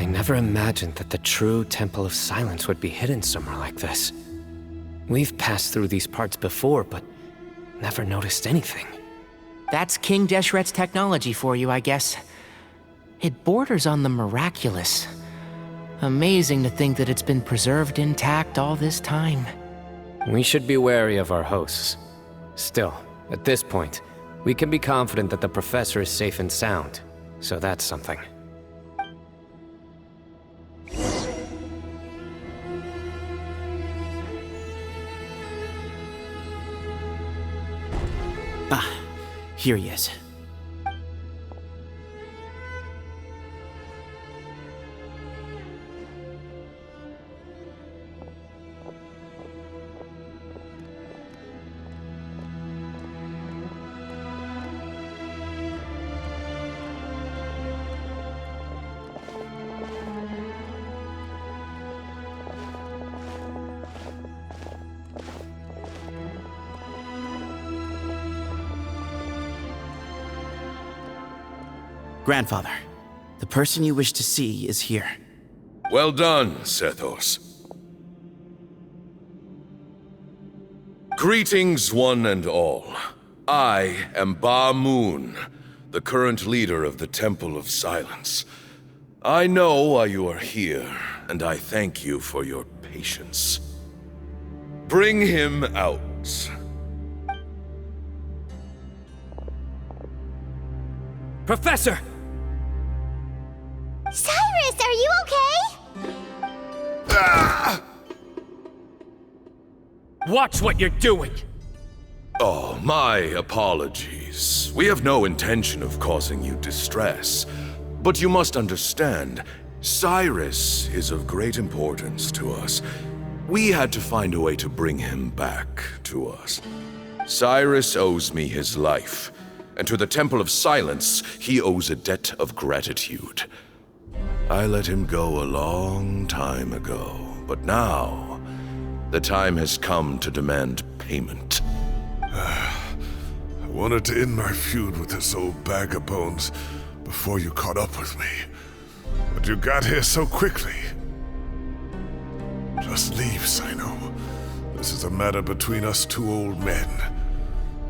never imagined that the true Temple of Silence would be hidden somewhere like this. We've passed through these parts before, but never noticed anything. That's King Deshret's technology for you, I guess. It borders on the miraculous. Amazing to think that it's been preserved intact all this time. We should be wary of our hosts. Still, at this point, we can be confident that the professor is safe and sound, so that's something. Ah, here he is. Grandfather, the person you wish to see is here. Well done, Sethos. Greetings, one and all. I am Ba Moon, the current leader of the Temple of Silence. I know why you are here, and I thank you for your patience. Bring him out. Professor! Cyrus, are you okay? Ah! Watch what you're doing! Oh, my apologies. We have no intention of causing you distress. But you must understand, Cyrus is of great importance to us. We had to find a way to bring him back to us. Cyrus owes me his life, and to the Temple of Silence, he owes a debt of gratitude. I let him go a long time ago, but now, the time has come to demand payment. I wanted to end my feud with this old bag of bones before you caught up with me. But you got here so quickly. Just leave, Cyno. This is a matter between us two old men.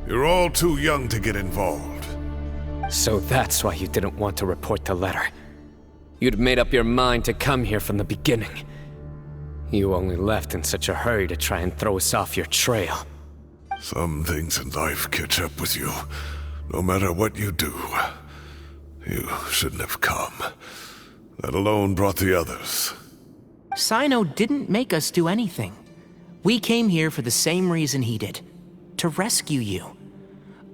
You're all too young to get involved. So that's why you didn't want to report the letter. You'd made up your mind to come here from the beginning. You only left in such a hurry to try and throw us off your trail. Some things in life catch up with you, no matter what you do. You shouldn't have come. That alone brought the others. Cyno didn't make us do anything. We came here for the same reason he did. To rescue you.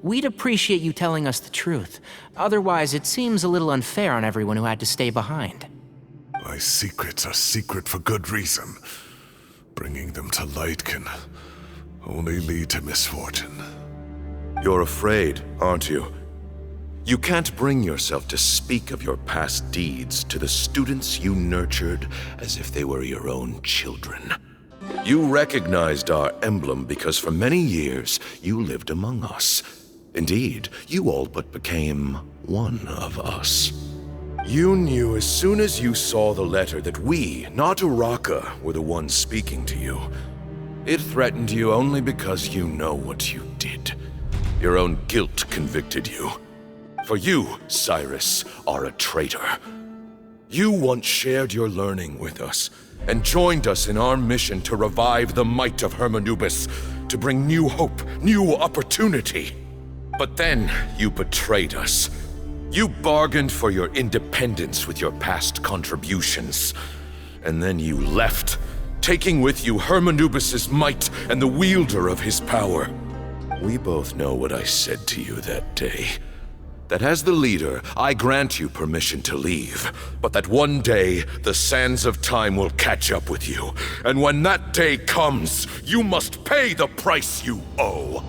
We'd appreciate you telling us the truth. Otherwise, it seems a little unfair on everyone who had to stay behind. My secrets are secret for good reason. Bringing them to light can only lead to misfortune. You're afraid, aren't you? You can't bring yourself to speak of your past deeds to the students you nurtured as if they were your own children. You recognized our emblem because for many years you lived among us. Indeed, you all but became one of us. You knew as soon as you saw the letter that we, not Uraka, were the ones speaking to you. It threatened you only because you know what you did. Your own guilt convicted you. For you, Cyrus, are a traitor. You once shared your learning with us, and joined us in our mission to revive the might of Hermanubis, to bring new hope, new opportunity. But then you betrayed us. You bargained for your independence with your past contributions. And then you left, taking with you Hermanubis' might and the wielder of his power. We both know what I said to you that day. That as the leader, I grant you permission to leave, but that one day, the sands of time will catch up with you. And when that day comes, you must pay the price you owe.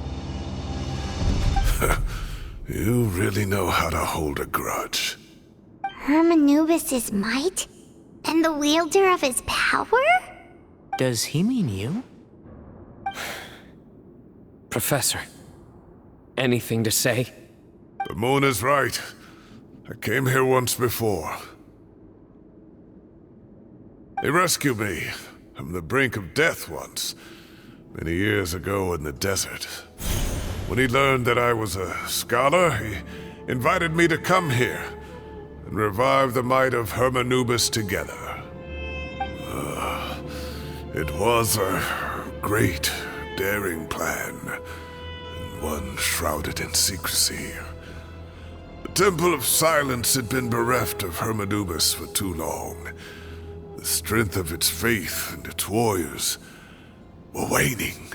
You really know how to hold a grudge. Hermanubis' might? And the wielder of his power? Does he mean you? Professor, anything to say? The moon is right. I came here once before. He rescued me from the brink of death once, many years ago in the desert. When he learned that I was a scholar, he invited me to come here and revive the might of Hermanubis together. It was a great, daring plan, and one shrouded in secrecy. The Temple of Silence had been bereft of Hermanubis for too long. The strength of its faith and its warriors were waning.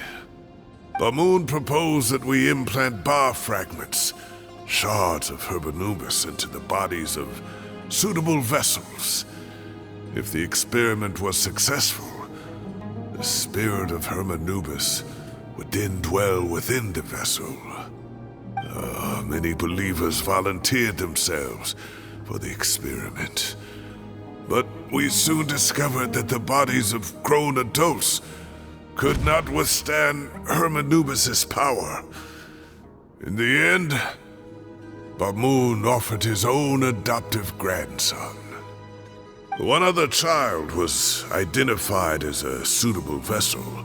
Bamoon proposed that we implant bar fragments, shards of Hermanubis, into the bodies of suitable vessels. If the experiment was successful, the spirit of Hermanubis would then dwell within the vessel. Many believers volunteered themselves for the experiment. But we soon discovered that the bodies of grown adults could not withstand Hermanubis' power. In the end, Bamoon offered his own adoptive grandson. One other child was identified as a suitable vessel,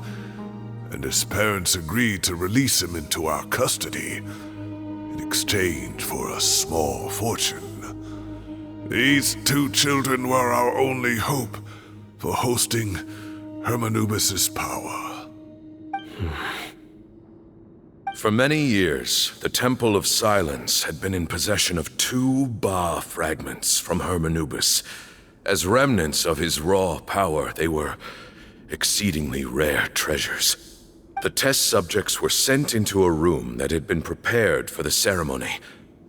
and his parents agreed to release him into our custody in exchange for a small fortune. These two children were our only hope for hosting Hermanubis' power. For many years, the Temple of Silence had been in possession of 2 Ba fragments from Hermanubis. As remnants of his raw power, they were exceedingly rare treasures. The test subjects were sent into a room that had been prepared for the ceremony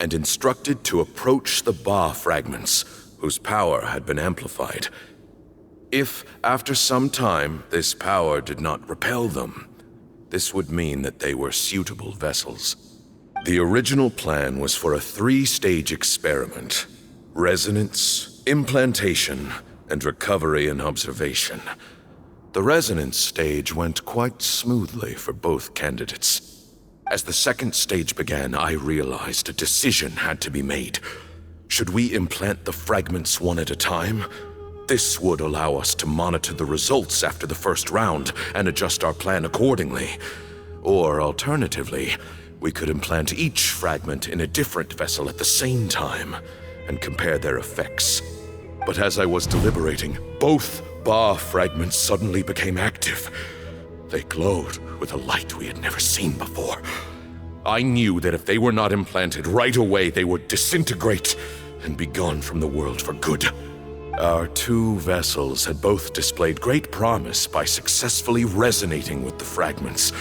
and instructed to approach the Ba fragments, whose power had been amplified. If, after some time, this power did not repel them, this would mean that they were suitable vessels. The original plan was for a 3-stage experiment: resonance, implantation, and recovery and observation. The resonance stage went quite smoothly for both candidates. As the 2nd stage began, I realized a decision had to be made. Should we implant the fragments one at a time? This would allow us to monitor the results after the first round and adjust our plan accordingly. Or alternatively, we could implant each fragment in a different vessel at the same time and compare their effects. But as I was deliberating, both Ba fragments suddenly became active. They glowed with a light we had never seen before. I knew that if they were not implanted right away, they would disintegrate and be gone from the world for good. Our 2 vessels had both displayed great promise by successfully resonating with the fragments.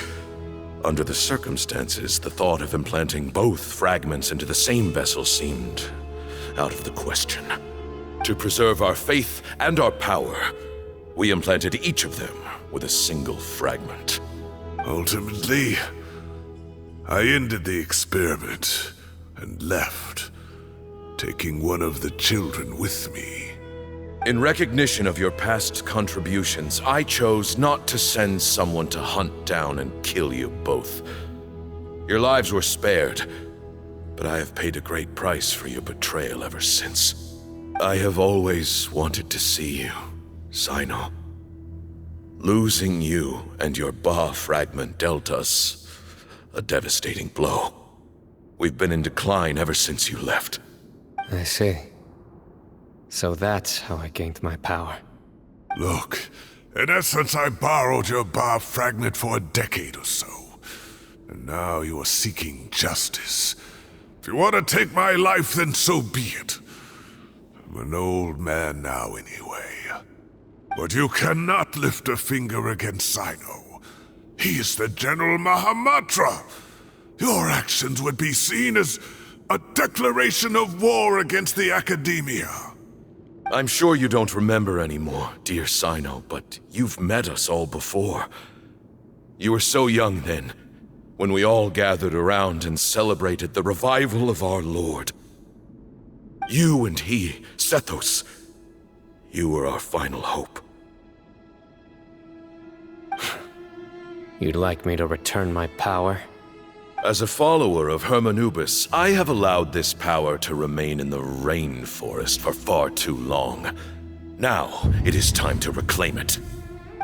Under the circumstances, the thought of implanting both fragments into the same vessel seemed out of the question. To preserve our faith and our power, we implanted each of them with a single fragment. Ultimately, I ended the experiment and left, taking one of the children with me. In recognition of your past contributions, I chose not to send someone to hunt down and kill you both. Your lives were spared, but I have paid a great price for your betrayal ever since. I have always wanted to see you, Cyno. Losing you and your Ba fragment dealt us a devastating blow. We've been in decline ever since you left. I see. So that's how I gained my power. Look, in essence, I borrowed your Ba fragment for a decade or so. And now you are seeking justice. If you want to take my life, then so be it. I'm an old man now anyway. But you cannot lift a finger against Cyno. He is the General Mahamatra. Your actions would be seen as a declaration of war against the Academia. I'm sure you don't remember anymore, dear Cyno, but you've met us all before. You were so young then, when we all gathered around and celebrated the revival of our Lord. You and he, Sethos, you were our final hope. You'd like me to return my power? As a follower of Hermanubis, I have allowed this power to remain in the rainforest for far too long. Now, it is time to reclaim it.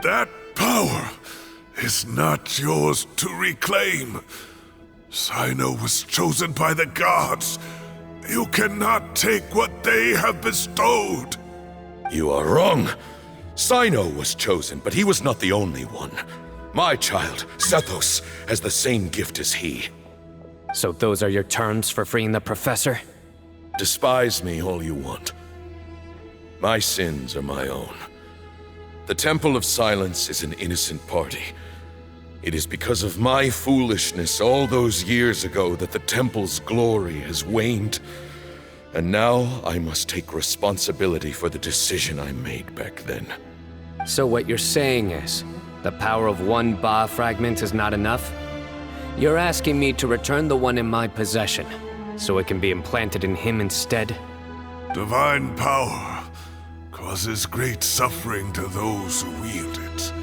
That power is not yours to reclaim. Cyno was chosen by the gods. You cannot take what they have bestowed. You are wrong. Cyno was chosen, but he was not the only one. My child, Zethos, has the same gift as he. So those are your terms for freeing the professor? Despise me all you want. My sins are my own. The Temple of Silence is an innocent party. It is because of my foolishness all those years ago that the Temple's glory has waned. And now I must take responsibility for the decision I made back then. So what you're saying is, the power of one Ba fragment is not enough? You're asking me to return the one in my possession, so it can be implanted in him instead? Divine power causes great suffering to those who wield it.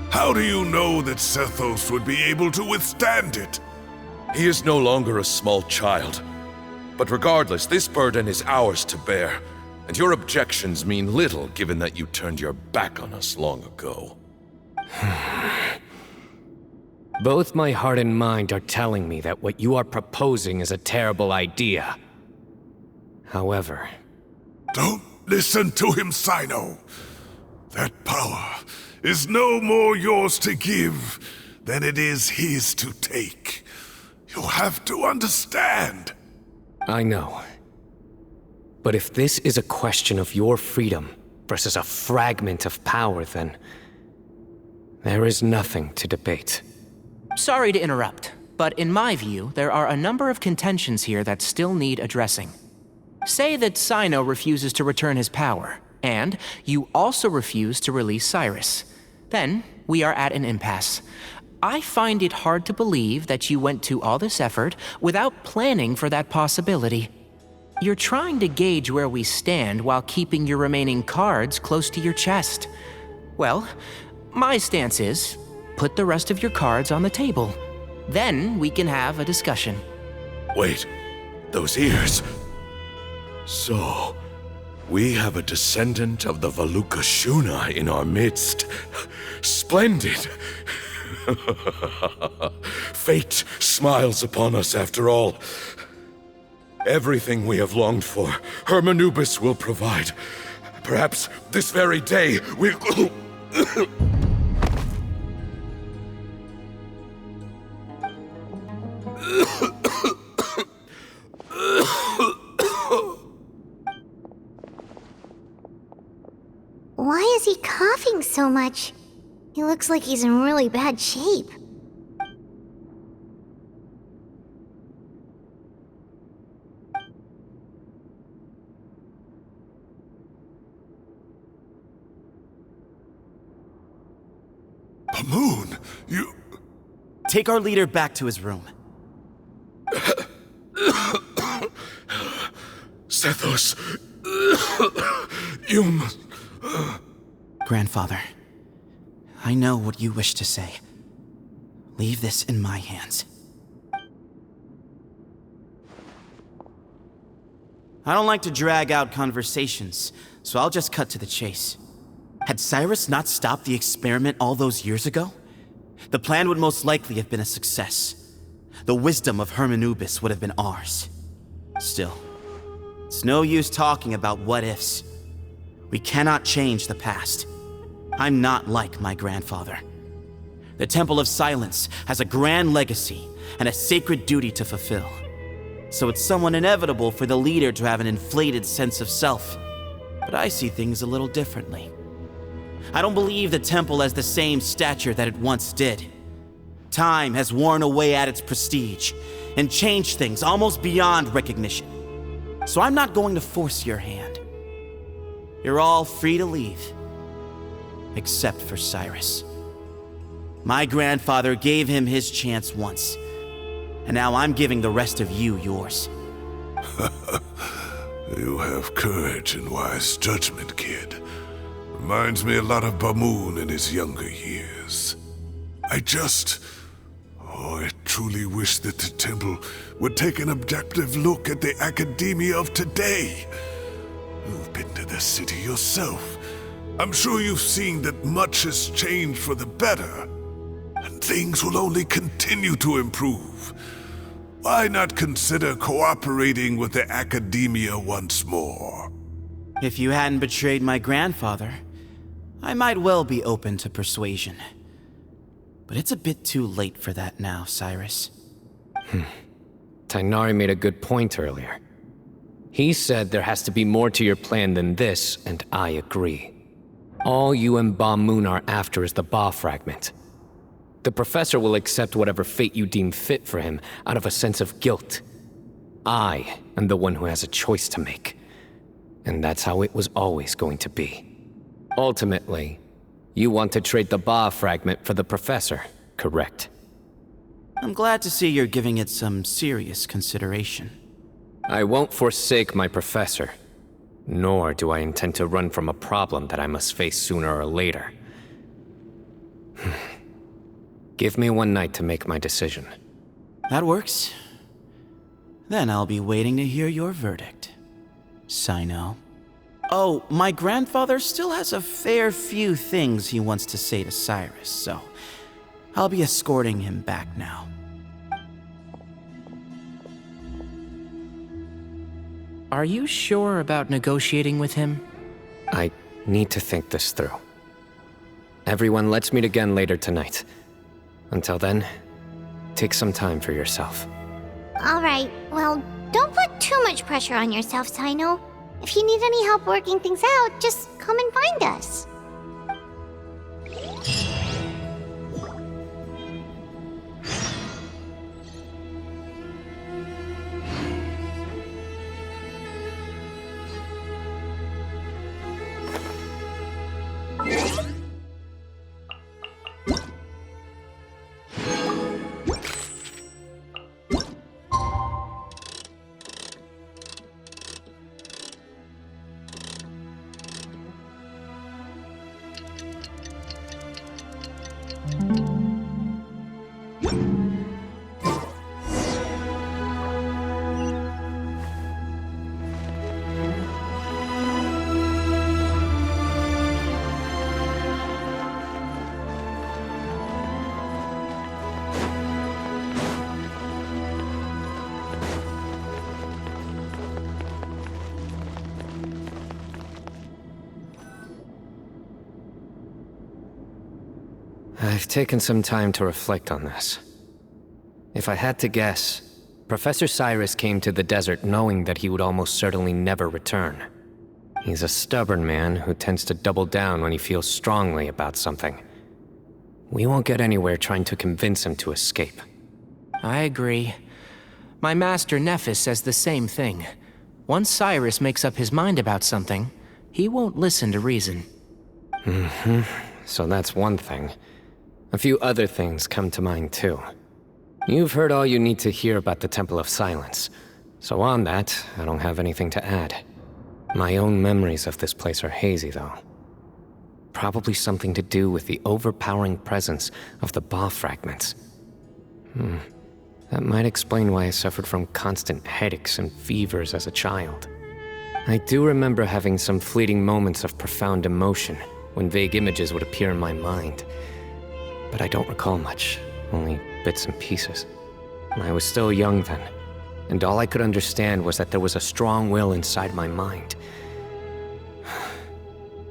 How do you know that Zethos would be able to withstand it? He is no longer a small child. But regardless, this burden is ours to bear, and your objections mean little given that you turned your back on us long ago. Both my heart and mind are telling me that what you are proposing is a terrible idea. However... Don't listen to him, Cyno. That power is no more yours to give than it is his to take. You have to understand. I know. But if this is a question of your freedom versus a fragment of power, then... there is nothing to debate. Sorry to interrupt, but in my view, there are a number of contentions here that still need addressing. Say that Cyno refuses to return his power, and you also refuse to release Cyrus. Then, we are at an impasse. I find it hard to believe that you went to all this effort without planning for that possibility. You're trying to gauge where we stand while keeping your remaining cards close to your chest. Well, my stance is, put the rest of your cards on the table. Then we can have a discussion. Wait, those ears... So, we have a descendant of the Valukashuna in our midst. Splendid! Fate smiles upon us after all. Everything we have longed for, Hermanubis will provide. Perhaps this very day we'll... Why is he coughing so much? He looks like he's in really bad shape. Moon, you... Take our leader back to his room. Zethos... you must... Grandfather, I know what you wish to say. Leave this in my hands. I don't like to drag out conversations, so I'll just cut to the chase. Had Cyrus not stopped the experiment all those years ago, the plan would most likely have been a success. The wisdom of Hermanubis would have been ours. Still, it's no use talking about what-ifs. We cannot change the past. I'm not like my grandfather. The Temple of Silence has a grand legacy and a sacred duty to fulfill. So it's somewhat inevitable for the leader to have an inflated sense of self. But I see things a little differently. I don't believe the temple has the same stature that it once did. Time has worn away at its prestige and changed things almost beyond recognition. So I'm not going to force your hand. You're all free to leave. Except for Cyrus. My grandfather gave him his chance once, and now I'm giving the rest of you yours. You have courage and wise judgment, kid. Reminds me a lot of Bamoon in his younger years. I truly wish that the temple would take an objective look at the academia of today. You've been to the city yourself. I'm sure you've seen that much has changed for the better, and things will only continue to improve. Why not consider cooperating with the academia once more? If you hadn't betrayed my grandfather, I might well be open to persuasion. But it's a bit too late for that now, Cyrus. Tighnari made a good point earlier. He said there has to be more to your plan than this, and I agree. All you and Ba Moon are after is the Ba fragment. The professor will accept whatever fate you deem fit for him out of a sense of guilt. I am the one who has a choice to make. And that's how it was always going to be. Ultimately, you want to trade the Ba fragment for the professor, correct? I'm glad to see you're giving it some serious consideration. I won't forsake my professor, nor do I intend to run from a problem that I must face sooner or later. Give me one night to make my decision. That works. Then I'll be waiting to hear your verdict, Cyno. Oh, my grandfather still has a fair few things he wants to say to Cyrus, so I'll be escorting him back now. Are you sure about negotiating with him? I need to think this through. Everyone, let's meet again later tonight. Until then, take some time for yourself. Alright, well, don't put too much pressure on yourself, Cyno. If you need any help working things out, just come and find us. I've taken some time to reflect on this. If I had to guess, Professor Cyrus came to the desert knowing that he would almost certainly never return. He's a stubborn man who tends to double down when he feels strongly about something. We won't get anywhere trying to convince him to escape. I agree. My master Nephis says the same thing. Once Cyrus makes up his mind about something, he won't listen to reason. So that's one thing. A few other things come to mind too. You've heard all you need to hear about the Temple of Silence, so on that, I don't have anything to add. My own memories of this place are hazy though. Probably something to do with the overpowering presence of the Ba fragments. That might explain why I suffered from constant headaches and fevers as a child. I do remember having some fleeting moments of profound emotion when vague images would appear in my mind. But I don't recall much, only bits and pieces. I was still young then, and all I could understand was that there was a strong will inside my mind.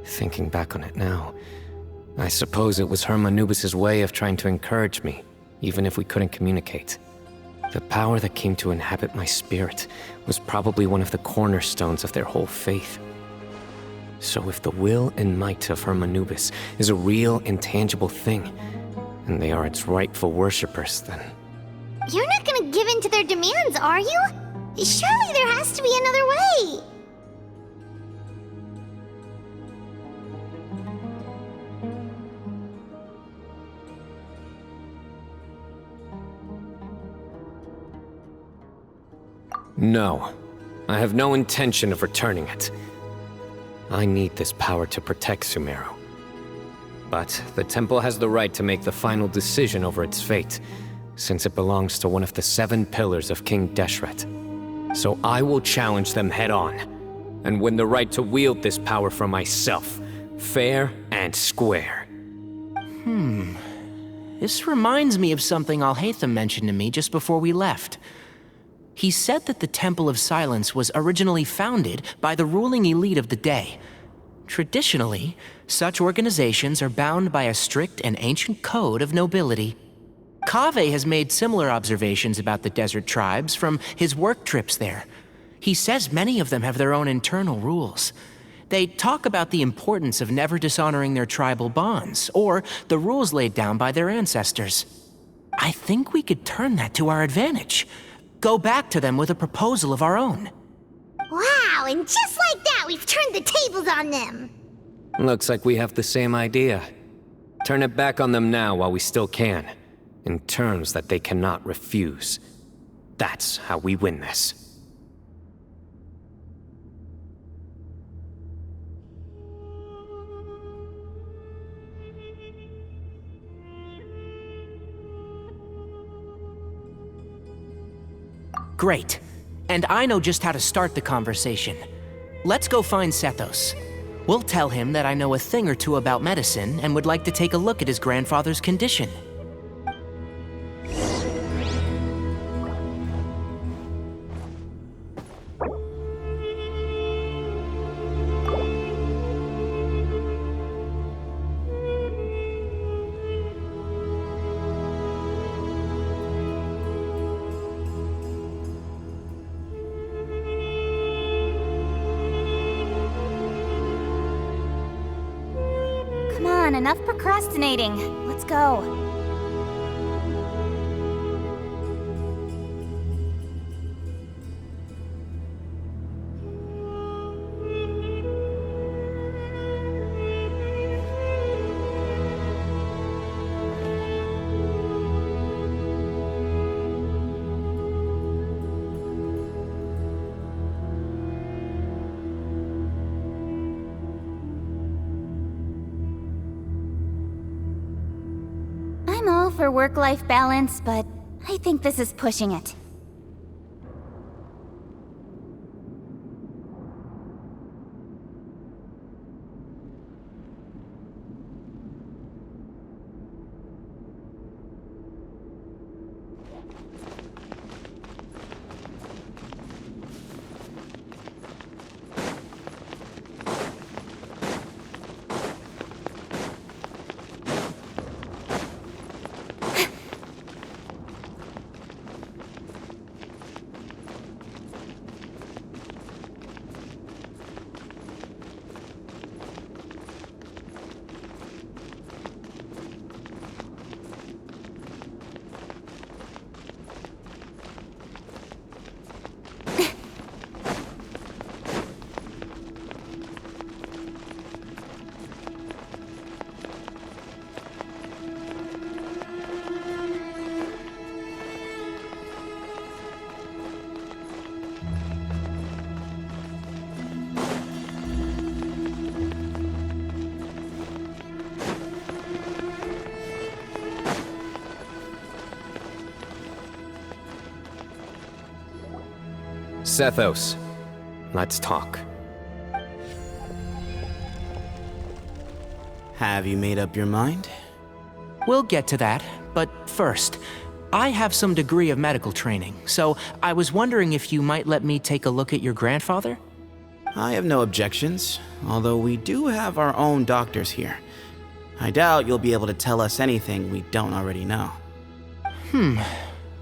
Thinking back on it now, I suppose it was Hermanubis' way of trying to encourage me, even if we couldn't communicate. The power that came to inhabit my spirit was probably one of the cornerstones of their whole faith. So if the will and might of Hermanubis is a real, intangible thing, and they are its rightful worshippers, then... You're not gonna give in to their demands, are you? Surely there has to be another way! No. I have no intention of returning it. I need this power to protect Sumeru. But the temple has the right to make the final decision over its fate, since it belongs to one of the 7 pillars of King Deshret. So I will challenge them head on, and win the right to wield this power for myself, Fair and square. This reminds me of something Alhaitham mentioned to me just before we left. He said that the Temple of Silence was originally founded by the ruling elite of the day. Traditionally, such organizations are bound by a strict and ancient code of nobility. Kaveh has made similar observations about the desert tribes from his work trips there. He says many of them have their own internal rules. They talk about the importance of never dishonoring their tribal bonds, or the rules laid down by their ancestors. I think we could turn that to our advantage. Go back to them with a proposal of our own. Wow, and just like that, we've turned the tables on them. Looks like we have the same idea. Turn it back on them now while we still can, in terms that they cannot refuse. That's how we win this. Great. And I know just how to start the conversation. Let's go find Sethos. We'll tell him that I know a thing or two about medicine and would like to take a look at his grandfather's condition. Come on, enough procrastinating. Let's go. I'm all for work-life balance, but I think this is pushing it. Sethos, let's talk. Have you made up your mind? We'll get to that, but first, I have some degree of medical training, so I was wondering if you might let me take a look at your grandfather? I have no objections, although we do have our own doctors here. I doubt you'll be able to tell us anything we don't already know.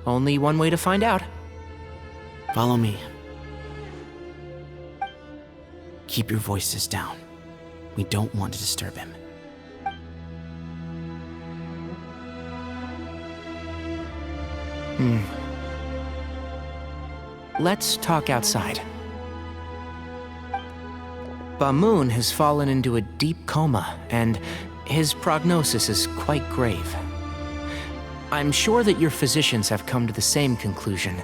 Only one way to find out. Follow me. Keep your voices down. We don't want to disturb him. Let's talk outside. Bamoon has fallen into a deep coma, and his prognosis is quite grave. I'm sure that your physicians have come to the same conclusion.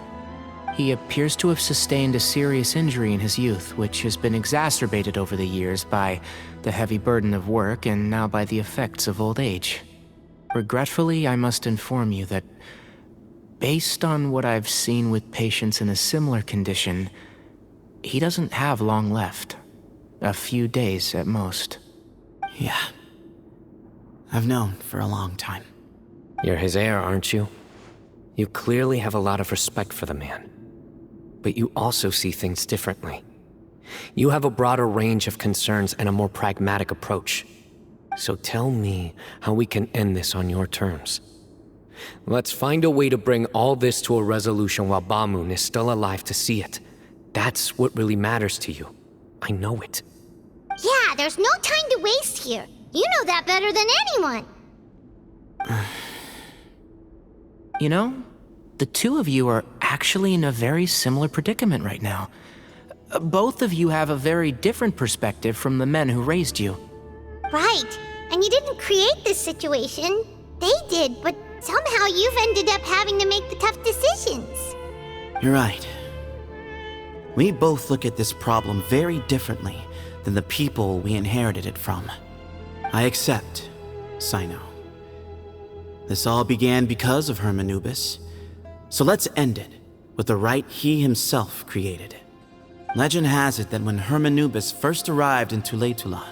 He appears to have sustained a serious injury in his youth, which has been exacerbated over the years by the heavy burden of work and now by the effects of old age. Regretfully, I must inform you that, based on what I've seen with patients in a similar condition, he doesn't have long left. A few days at most. Yeah. I've known for a long time. You're his heir, aren't you? You clearly have a lot of respect for the man. But you also see things differently. You have a broader range of concerns and a more pragmatic approach. So tell me how we can end this on your terms. Let's find a way to bring all this to a resolution while Bamoon is still alive to see it. That's what really matters to you. I know it. Yeah, there's no time to waste here. You know that better than anyone. You know, the two of you are actually in a very similar predicament right now. Both of you have a very different perspective from the men who raised you. Right. And you didn't create this situation. They did, but somehow you've ended up having to make the tough decisions. You're right. We both look at this problem very differently than the people we inherited it from. I accept, Cyno. This all began because of Hermanubis, so let's end it with the rite he himself created. Legend has it that when Hermanubis first arrived in Tuletula,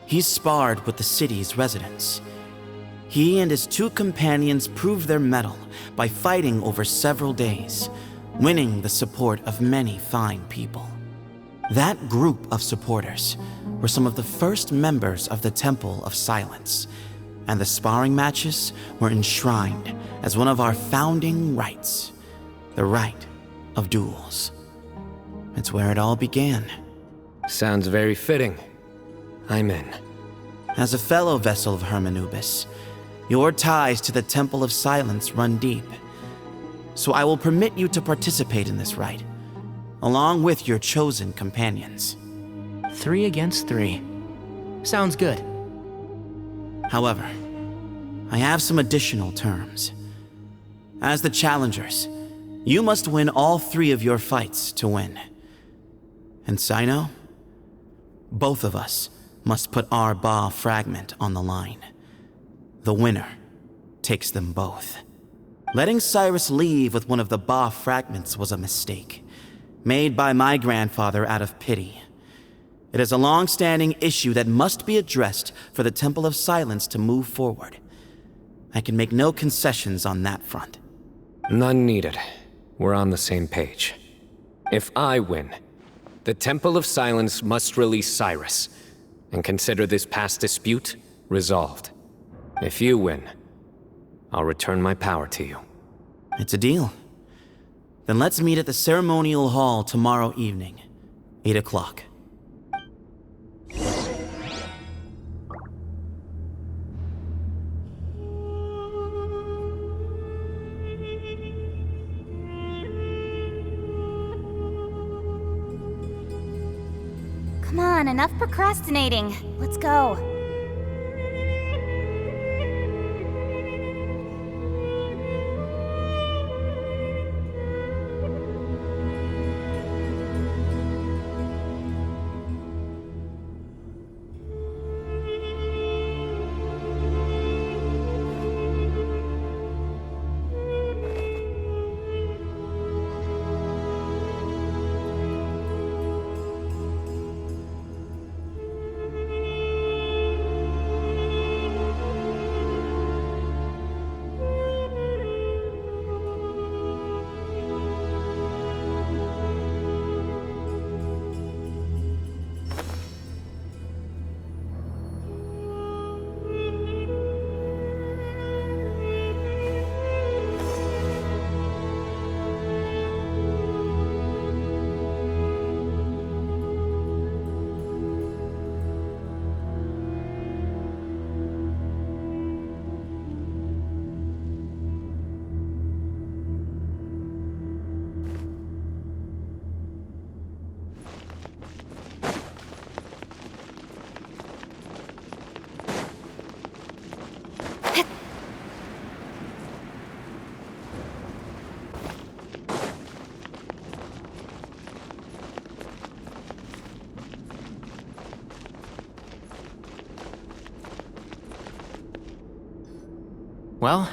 he sparred with the city's residents. He and his two companions proved their mettle by fighting over several days, winning the support of many fine people. That group of supporters were some of the first members of the Temple of Silence, and the sparring matches were enshrined as one of our founding rites, the rite of duels. It's where it all began. Sounds very fitting. I'm in. As a fellow vessel of Hermanubis, your ties to the Temple of Silence run deep. So I will permit you to participate in this rite, along with your chosen companions. 3 against 3. Sounds good. However, I have some additional terms. As the challengers, you must win all 3 of your fights to win. And Cyno, both of us must put our Ba fragment on the line. The winner takes them both. Letting Cyrus leave with one of the Ba fragments was a mistake, made by my grandfather out of pity. It is a long-standing issue that must be addressed for the Temple of Silence to move forward. I can make no concessions on that front. None needed. We're on the same page. If I win, the Temple of Silence must release Cyrus, and consider this past dispute resolved. If you win, I'll return my power to you. It's a deal. Then let's meet at the ceremonial hall tomorrow evening, 8 o'clock. Come on, enough procrastinating. Let's go. Well,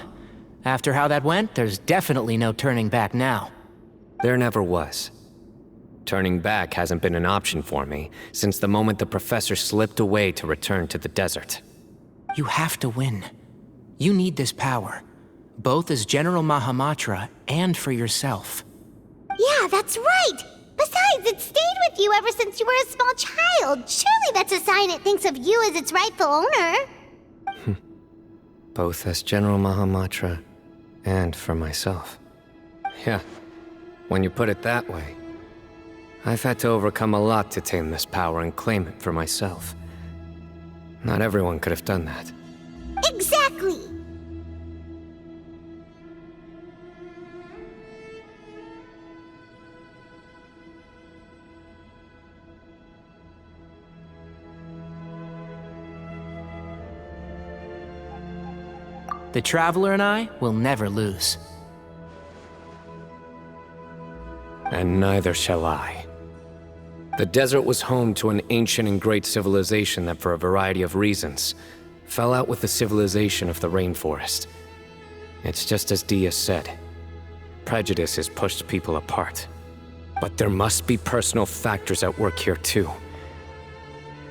after how that went, there's definitely no turning back now. There never was. Turning back hasn't been an option for me since the moment the professor slipped away to return to the desert. You have to win. You need this power, both as General Mahamatra and for yourself. Yeah, that's right! Besides, it stayed with you ever since you were a small child. Surely that's a sign it thinks of you as its rightful owner. Both as General Mahamatra and for myself. Yeah, when you put it that way. I've had to overcome a lot to tame this power and claim it for myself. Not everyone could have done that. Exactly! The Traveler and I will never lose. And neither shall I. The desert was home to an ancient and great civilization that, for a variety of reasons, fell out with the civilization of the rainforest. It's just as Dia said. Prejudice has pushed people apart. But there must be personal factors at work here too.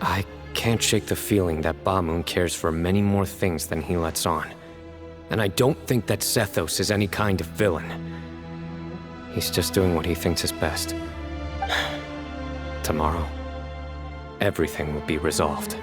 I can't shake the feeling that Bamoon cares for many more things than he lets on. And I don't think that Sethos is any kind of villain. He's just doing what he thinks is best. Tomorrow, everything will be resolved.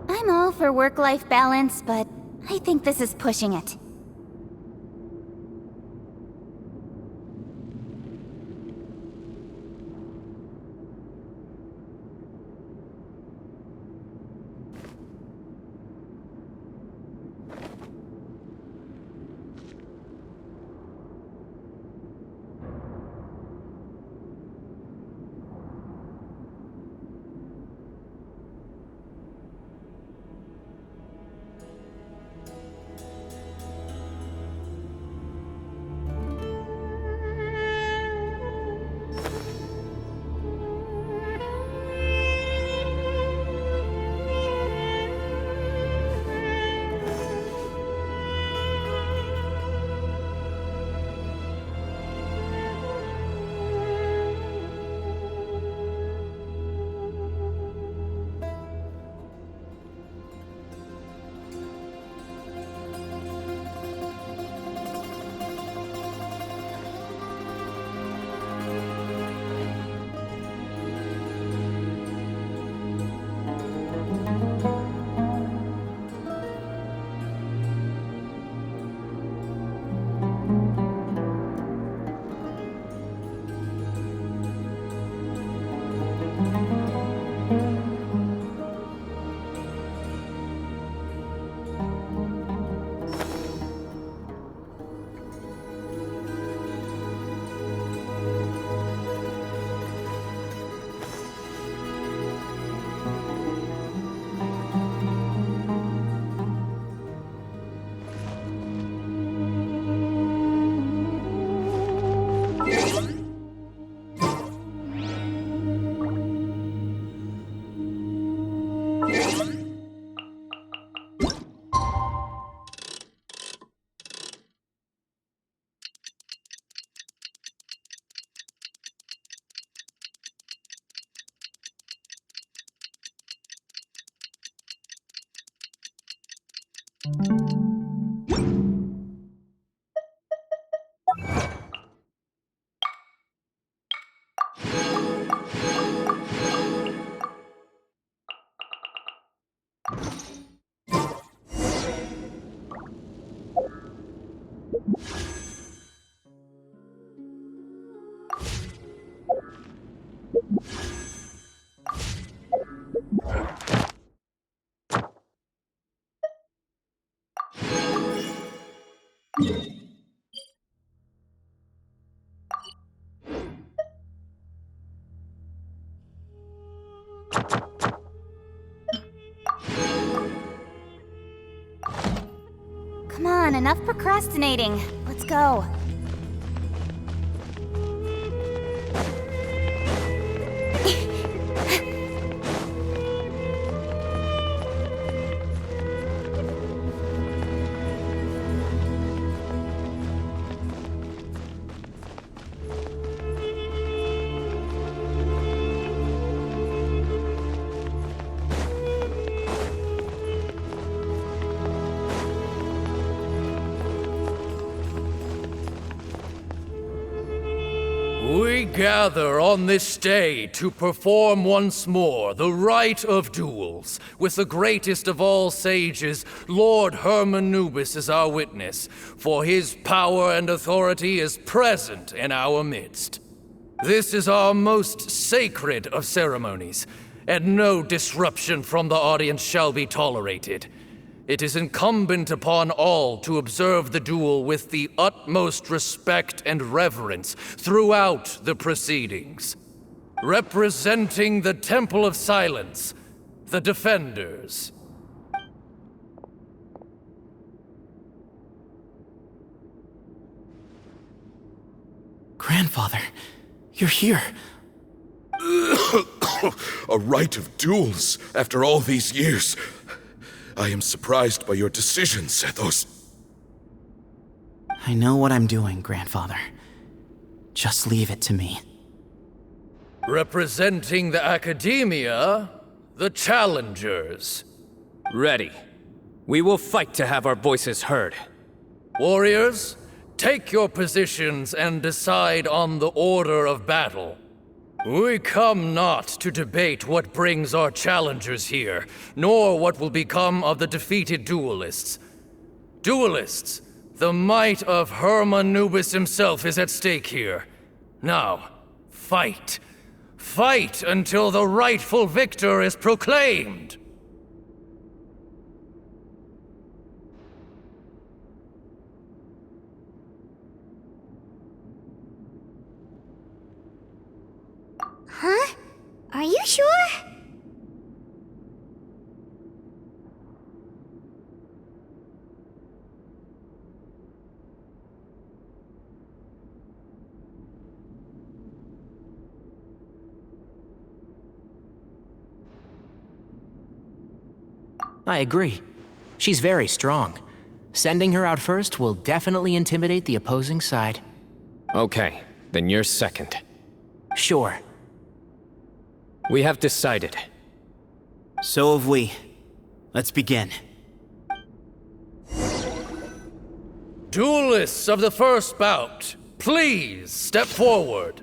I'm all for work-life balance, but I think this is pushing it. Come on, enough procrastinating. Let's go. We gather on this day to perform once more the rite of duels, with the greatest of all sages, Lord Hermanubis, as our witness, for his power and authority is present in our midst. This is our most sacred of ceremonies, and no disruption from the audience shall be tolerated. It is incumbent upon all to observe the duel with the utmost respect and reverence throughout the proceedings. Representing the Temple of Silence, the Defenders. Grandfather, you're here. A rite of duels after all these years. I am surprised by your decision, Sethos. I know what I'm doing, Grandfather. Just leave it to me. Representing the Academia, the Challengers. Ready. We will fight to have our voices heard. Warriors, take your positions and decide on the order of battle. We come not to debate what brings our challengers here, nor what will become of the defeated duelists. Duelists, the might of Hermanubis himself is at stake here. Now, fight. Fight until the rightful victor is proclaimed. Huh? Are you sure? I agree. She's very strong. Sending her out first will definitely intimidate the opposing side. Okay, then you're second. Sure. We have decided. So have we. Let's begin. Duelists of the first bout, please step forward.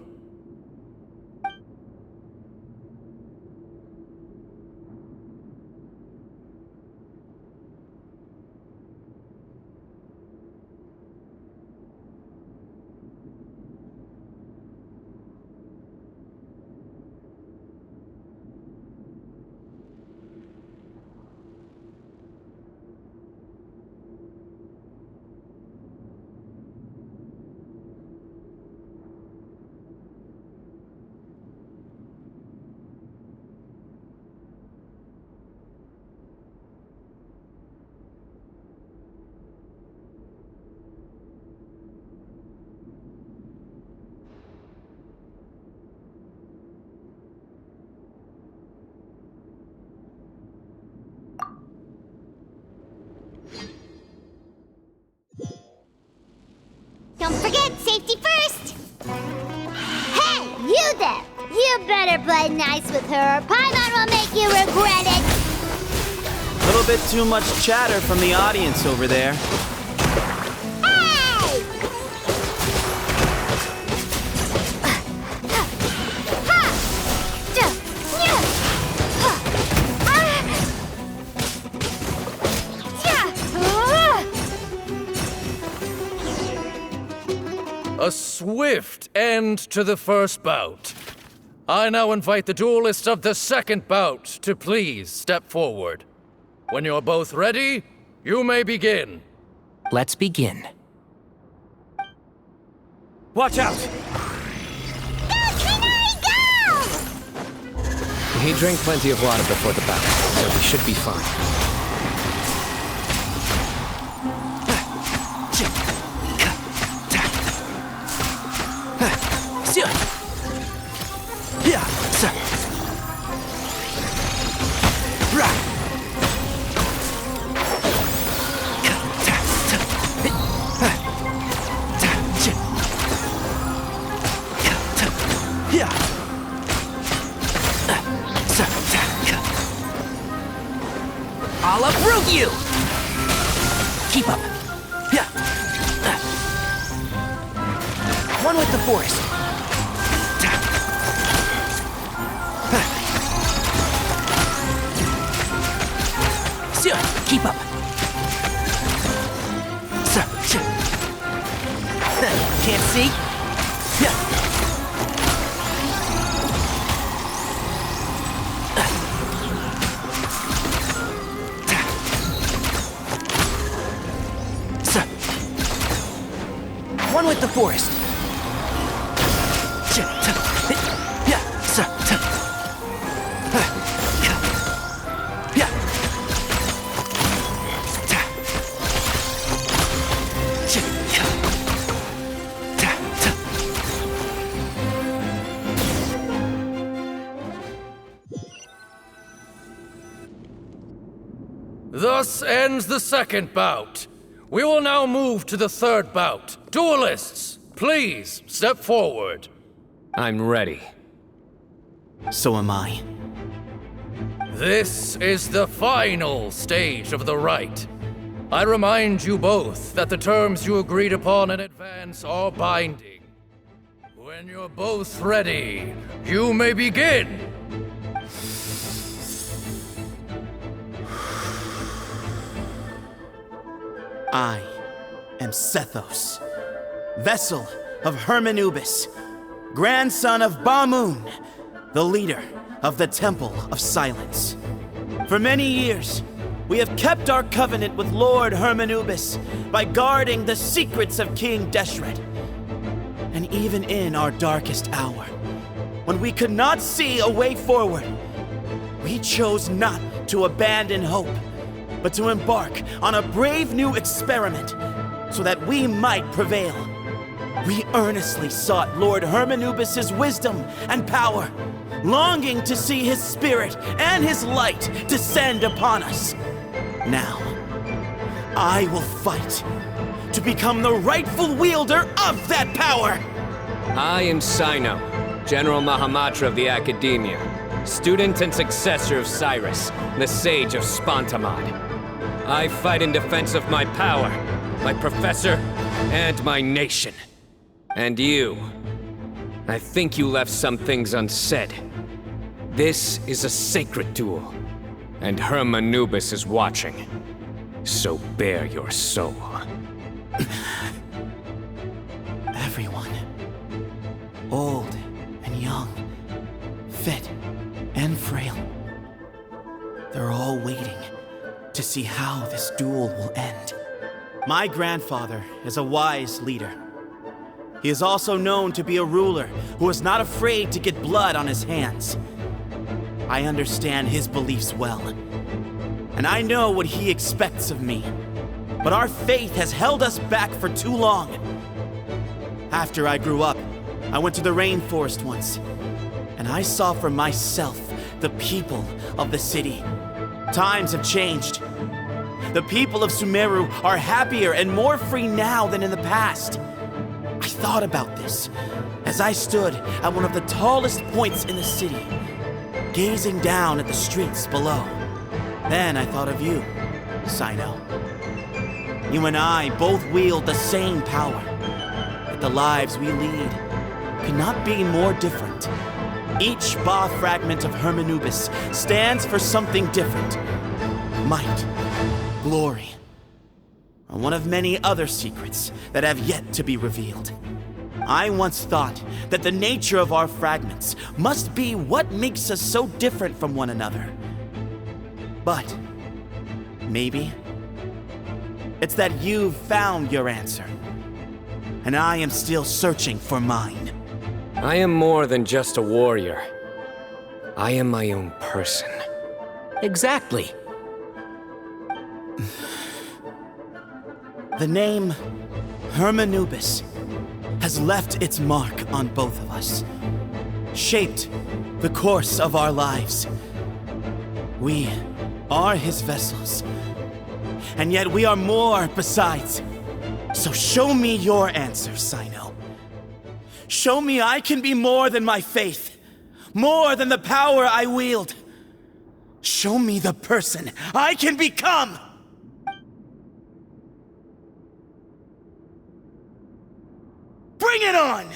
Don't forget, safety first! Hey, you there! You better play nice with her, or Paimon will make you regret it! A little bit too much chatter from the audience over there. Hey! A swift end to the first bout. I now invite the duelists of the second bout to please step forward. When you're both ready, you may begin. Let's begin. Watch out! He drank plenty of water before the battle, so he should be fine. I'll uproot you! Keep up. One with the forest. Keep up. Can't see? One with the forest. Thus ends the second bout. We will now move to the third bout. Duelists, please step forward. I'm ready. So am I. This is the final stage of the rite. I remind you both that the terms you agreed upon in advance are binding. When you're both ready, you may begin. I am Sethos, vessel of Hermanubis, grandson of Bamoon, the leader of the Temple of Silence. For many years, we have kept our covenant with Lord Hermanubis by guarding the secrets of King Deshret. And even in our darkest hour, when we could not see a way forward, we chose not to abandon hope, but to embark on a brave new experiment so that we might prevail. We earnestly sought Lord Hermanubis' wisdom and power, longing to see his spirit and his light descend upon us. Now, I will fight to become the rightful wielder of that power! I am Cyno, General Mahamatra of the Academia, student and successor of Cyrus, the Sage of Spontamod. I fight in defense of my power, my professor, and my nation. And you. I think you left some things unsaid. This is a sacred duel, and Hermanubis is watching. So bare your soul. Everyone, old and young, fit and frail, they're all waiting to see how this duel will end. My grandfather is a wise leader. He is also known to be a ruler who is not afraid to get blood on his hands. I understand his beliefs well, and I know what he expects of me. But our faith has held us back for too long. After I grew up, I went to the rainforest once, and I saw for myself the people of the city. Times have changed. The people of Sumeru are happier and more free now than in the past. I thought about this as I stood at one of the tallest points in the city, gazing down at the streets below. Then I thought of you, Cyno. You and I both wield the same power, yet the lives we lead could not be more different. Each Ba fragment of Hermanubis stands for something different. Might, glory, and one of many other secrets that have yet to be revealed. I once thought that the nature of our fragments must be what makes us so different from one another. But maybe it's that you've found your answer. and I am still searching for mine. I am more than just a warrior. I am my own person. Exactly. The name Hermanubis has left its mark on both of us, shaped the course of our lives. We are his vessels, and yet we are more besides. So show me your answer, Cyno. Show me I can be more than my faith, more than the power I wield. Show me the person I can become! Bring it on!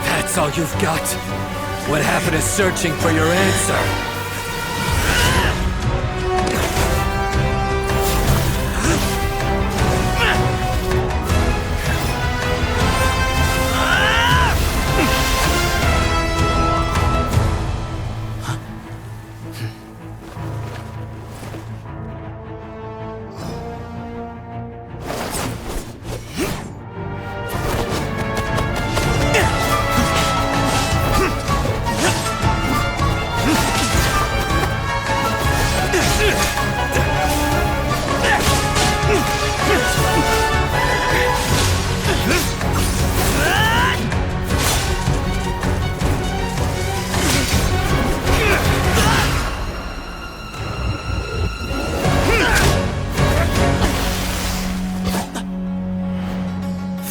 That's all you've got? What happened to searching for your answer?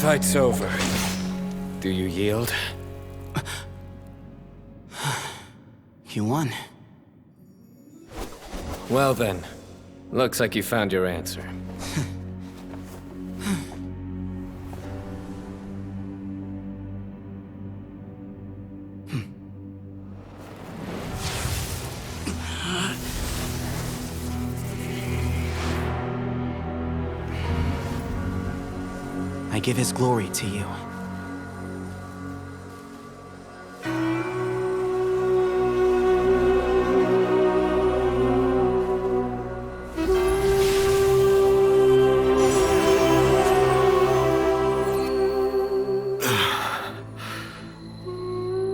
Fight's over. Do you yield? You won. Well then, looks like you found your answer. I give his glory to you.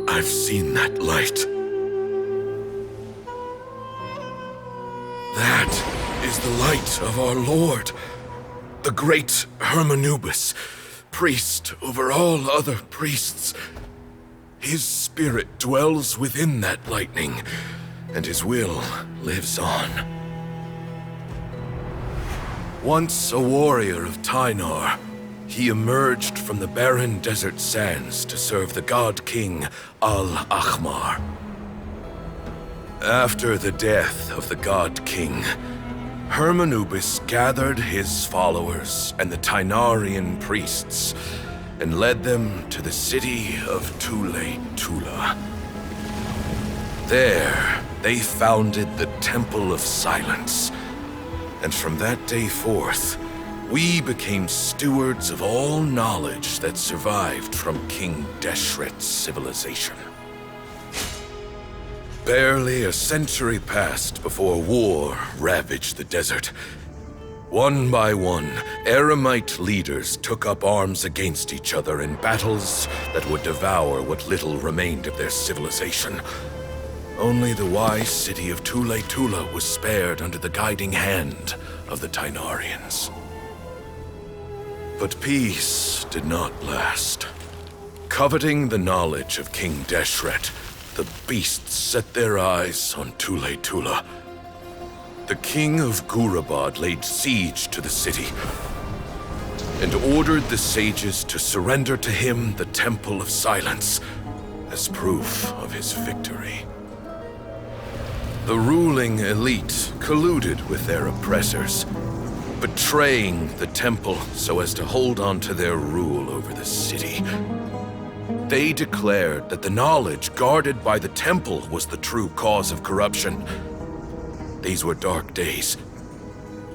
I've seen that light. That is the light of our Lord, the great Hermanubis, priest over all other priests. His spirit dwells within that lightning, and his will lives on. Once a warrior of Tynar, he emerged from the barren desert sands to serve the god king Al-Ahmar. After the death of the god king, Hermanubis gathered his followers and the Tynarian priests and led them to the city of Tule-Tula. There, they founded the Temple of Silence, and from that day forth, we became stewards of all knowledge that survived from King Deshret's civilization. Barely a century passed before war ravaged the desert. One by one, Eremite leaders took up arms against each other in battles that would devour what little remained of their civilization. Only the wise city of Tule-Tula was spared under the guiding hand of the Tynarians. But peace did not last. Coveting the knowledge of King Deshret, the beasts set their eyes on Tule-Tula. The king of Gurabad laid siege to the city and ordered the sages to surrender to him the Temple of Silence, as proof of his victory. The ruling elite colluded with their oppressors, betraying the temple so as to hold on to their rule over the city. They declared that the knowledge guarded by the temple was the true cause of corruption. These were dark days,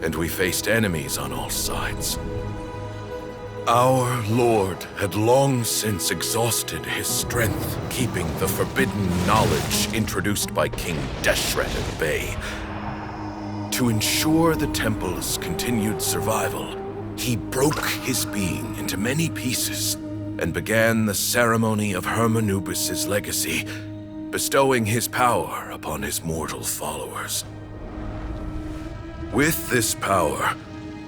and we faced enemies on all sides. Our Lord had long since exhausted his strength, keeping the forbidden knowledge introduced by King Deshret at bay. To ensure the temple's continued survival, he broke his being into many pieces and began the ceremony of Hermanubis' legacy, bestowing his power upon his mortal followers. With this power,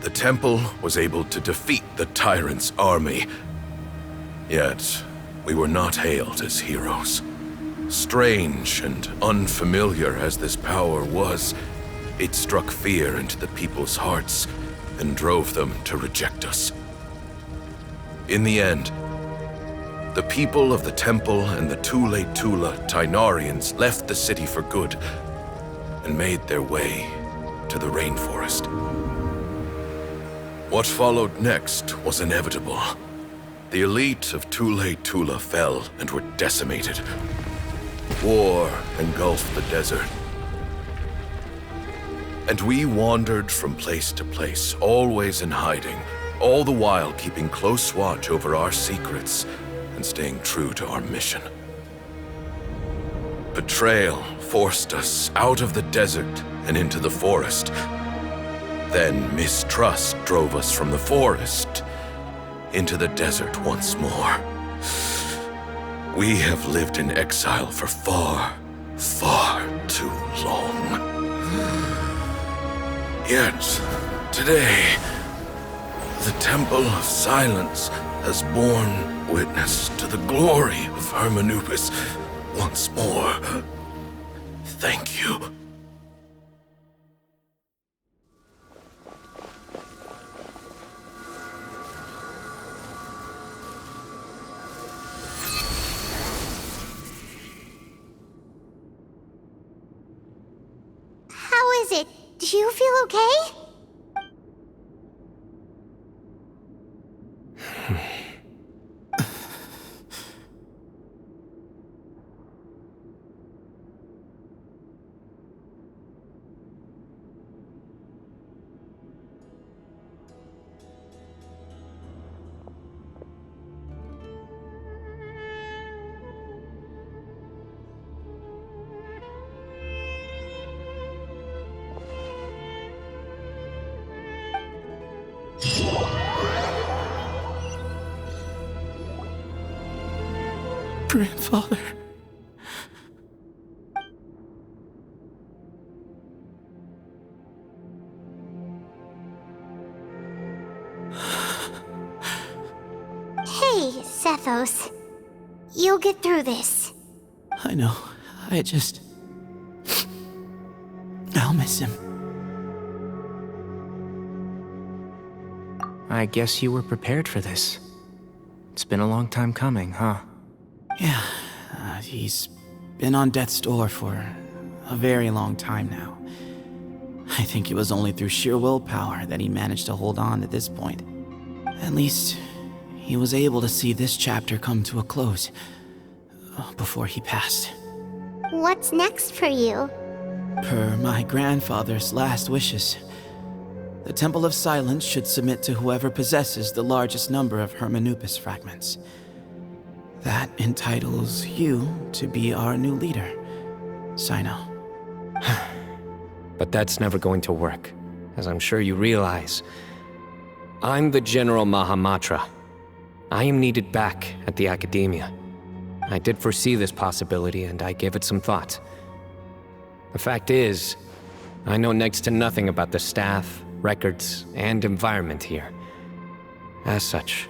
the temple was able to defeat the tyrant's army. Yet, we were not hailed as heroes. Strange and unfamiliar as this power was, it struck fear into the people's hearts and drove them to reject us. In the end, the people of the temple and the Tule Tula Tainarians left the city for good and made their way to the rainforest. What followed next was inevitable. The elite of Tule Tula fell and were decimated. War engulfed the desert. And we wandered from place to place, always in hiding, all the while keeping close watch over our secrets and staying true to our mission. Betrayal forced us out of the desert and into the forest. Then mistrust drove us from the forest into the desert once more. We have lived in exile for far, far too long. Yet, today, the Temple of Silence has borne witness to the glory of Hermanubis once more. Thank you. How is it? Do you feel okay? Grandfather. Hey, Sethos. You'll get through this. I know. I'll miss him. I guess you were prepared for this. It's been a long time coming, huh? Yeah, he's been on death's door for a very long time now. I think it was only through sheer willpower that he managed to hold on to this point. At least, he was able to see this chapter come to a close before he passed. What's next for you? Per my grandfather's last wishes, the Temple of Silence should submit to whoever possesses the largest number of Hermanubis fragments. That entitles you to be our new leader, Cyno. But that's never going to work, as I'm sure you realize. I'm the General Mahamatra. I am needed back at the Academia. I did foresee this possibility, and I gave it some thought. The fact is, I know next to nothing about the staff, records, and environment here. As such,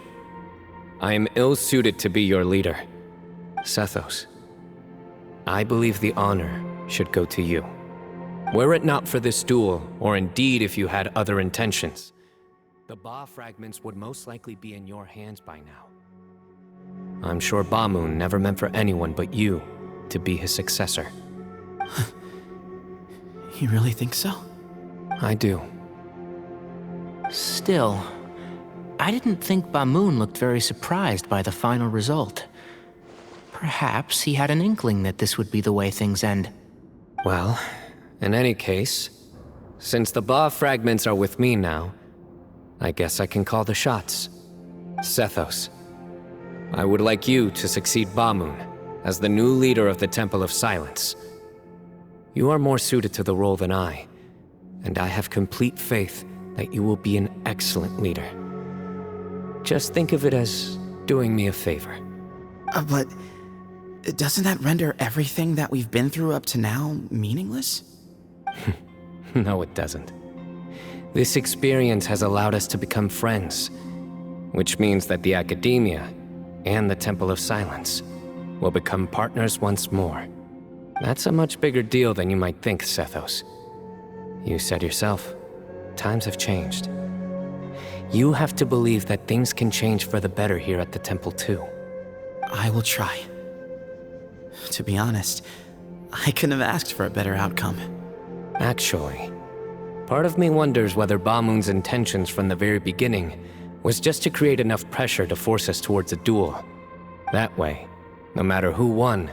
I am ill-suited to be your leader. Sethos, I believe the honor should go to you. Were it not for this duel, or indeed if you had other intentions, the Ba fragments would most likely be in your hands by now. I'm sure Bamoon never meant for anyone but you to be his successor. You really think so? I do. Still, I didn't think Bamoon looked very surprised by the final result. Perhaps he had an inkling that this would be the way things end. Well, in any case, since the Ba fragments are with me now, I guess I can call the shots. Sethos, I would like you to succeed Bamoon as the new leader of the Temple of Silence. You are more suited to the role than I, and I have complete faith that you will be an excellent leader. Just think of it as doing me a favor. But doesn't that render everything that we've been through up to now meaningless? No, it doesn't. This experience has allowed us to become friends, which means that the Academia and the Temple of Silence will become partners once more. That's a much bigger deal than you might think, Sethos. You said yourself, times have changed. You have to believe that things can change for the better here at the temple too. I will try. To be honest, I couldn't have asked for a better outcome. Actually, part of me wonders whether Bamoon's intentions from the very beginning was just to create enough pressure to force us towards a duel. That way, no matter who won,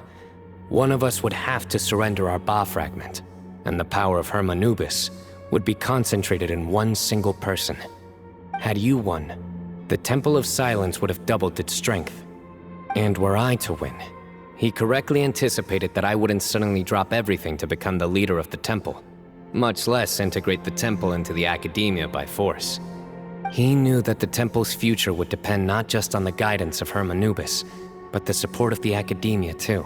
one of us would have to surrender our Ba fragment, and the power of Hermanubis would be concentrated in one single person. Had you won, the Temple of Silence would have doubled its strength. And were I to win, he correctly anticipated that I wouldn't suddenly drop everything to become the leader of the temple, much less integrate the temple into the Academia by force. He knew that the temple's future would depend not just on the guidance of Hermanubis, but the support of the Academia too.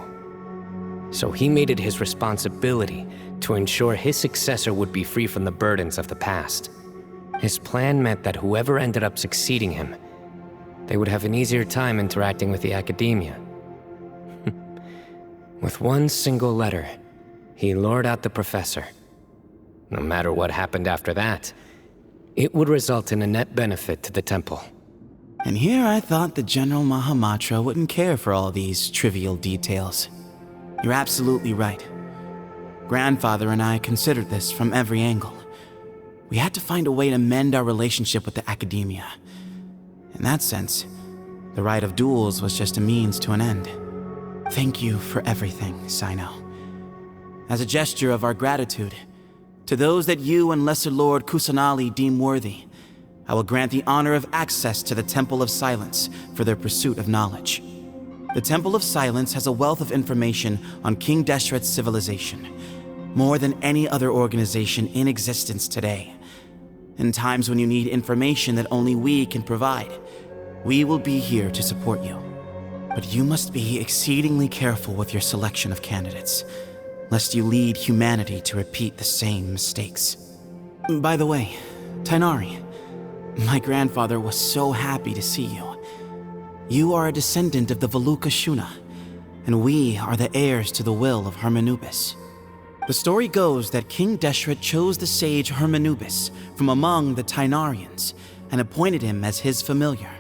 So he made it his responsibility to ensure his successor would be free from the burdens of the past. His plan meant that whoever ended up succeeding him, they would have an easier time interacting with the Academia. With one single letter, he lured out the professor. No matter what happened after that, it would result in a net benefit to the temple. And here I thought the General Mahamatra wouldn't care for all these trivial details. You're absolutely right. Grandfather and I considered this from every angle. We had to find a way to mend our relationship with the Academia. In that sense, the right of duels was just a means to an end. Thank you for everything, Cyno. As a gesture of our gratitude, to those that you and Lesser Lord Kusanali deem worthy, I will grant the honor of access to the Temple of Silence for their pursuit of knowledge. The Temple of Silence has a wealth of information on King Deshret's civilization, more than any other organization in existence today. In times when you need information that only we can provide, we will be here to support you. But you must be exceedingly careful with your selection of candidates, lest you lead humanity to repeat the same mistakes. By the way, Tainari, my grandfather was so happy to see you. You are a descendant of the Veluca Shuna, and we are the heirs to the will of Hermanubis. The story goes that King Deshret chose the sage Hermanubis from among the Tainarians and appointed him as his familiar.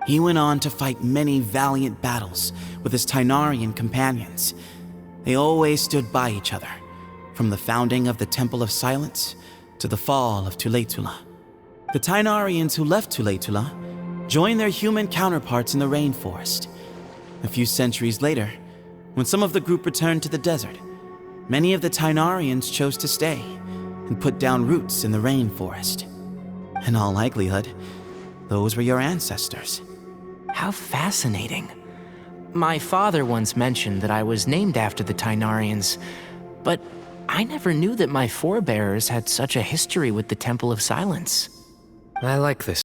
He went on to fight many valiant battles with his Tainarian companions. They always stood by each other, from the founding of the Temple of Silence to the fall of Tuletula. The Tainarians who left Tuletula joined their human counterparts in the rainforest. A few centuries later, when some of the group returned to the desert, many of the Tainarians chose to stay and put down roots in the rainforest. In all likelihood, those were your ancestors. How fascinating. My father once mentioned that I was named after the Tainarians, but I never knew that my forebears had such a history with the Temple of Silence. I like this